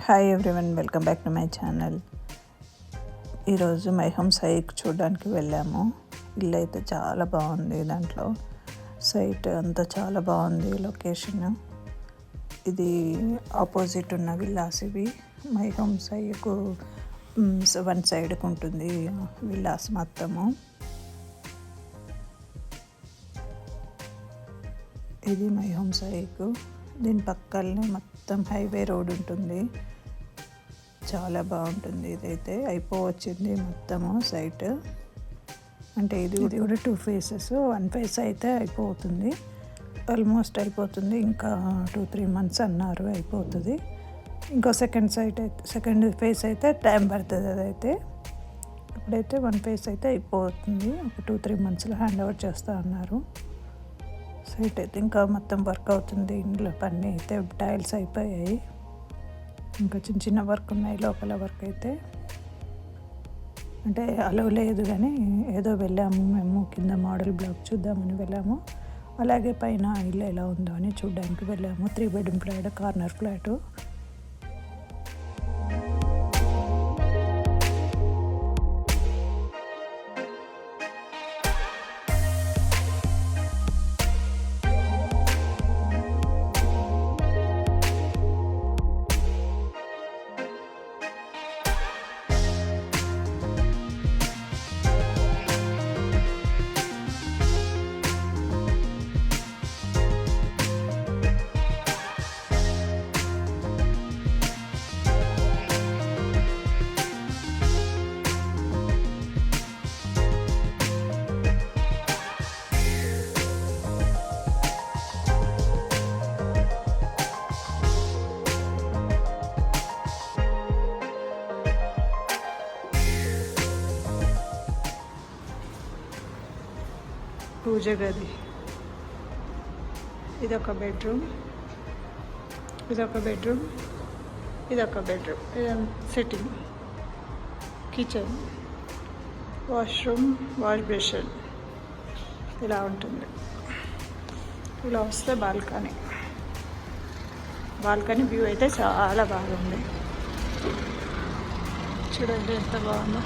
Hi everyone, welcome back to my channel. ఈరోజు my home site చూడడానికి వెళ్ళాము. ఇల్లు అయితే చాలా బాగుంది. దాంట్లో సైట్ అంతా చాలా బాగుంది. లొకేషన్ ఇది ఆపోజిట్ ఉన్న విల్లాస్. ఇవి మై హోమ్ సైట్కు వన్ సైడ్కి ఉంటుంది విల్లాస్ మొత్తము. ఇది మై హోమ్ సైట్. దీని పక్కనే మొత్తం హైవే రోడ్ ఉంటుంది. చాలా బాగుంటుంది. ఇదైతే అయిపోవచ్చింది మొత్తము సైట్. అంటే ఇది కూడా 2 phases. 1 phase అయితే అయిపోతుంది, ఆల్మోస్ట్ అయిపోతుంది. ఇంకా 2-3 months అన్నారు అయిపోతుంది. ఇంకో సెకండ్ ఫేజ్ అయితే టైం పడుతుంది. అదైతే ఇప్పుడైతే 1 phase అయితే అయిపోతుంది. ఒక 2-3 monthsలో హ్యాండ్ ఓవర్ చేస్తూ అన్నారు. సైట్ అయితే ఇంకా మొత్తం వర్క్ అవుతుంది. ఇంట్లో పని అయితే టైల్స్ అయిపోయాయి, ఇంకా చిన్న చిన్న వర్క్ ఉన్నాయి. లోపల వర్క్ అయితే అంటే అలవ్ లేదు, కానీ ఏదో వెళ్ళాము మేము. కింద మోడల్ బ్లాక్ చూద్దామని వెళ్ళాము. అలాగే పైన ఇల్లు ఎలా ఉందో అని చూడడానికి వెళ్ళాము. 3 bedroom ఫ్లాట్, కార్నర్ ఫ్లాటు. పూజ గది, ఇదొక బెడ్రూమ్, ఇదొక బెడ్రూమ్, ఇదొక bedroom, sitting, kitchen, washroom, wash basin ఇలా ఉంటుంది. ఇలా వస్తే బాల్కనీ వ్యూ అయితే చాలా బాగుంది. చూడండి ఎంత బాగుందో.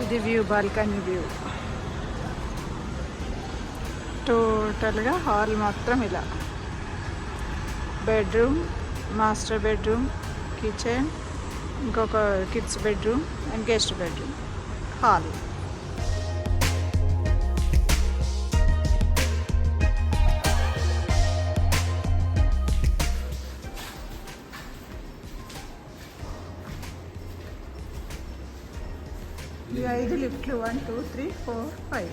ఇది వ్యూ, బాల్కనీ వ్యూ. టోటల్గా హాల్ మొత్తం ఇలా. బెడ్రూమ్, మాస్టర్ బెడ్రూమ్, కిచెన్, ఇంకొక kids bedroom and guest bedroom, hall. ఈ 5 లిఫ్ట్లు 1, 2, 3, 4, 5.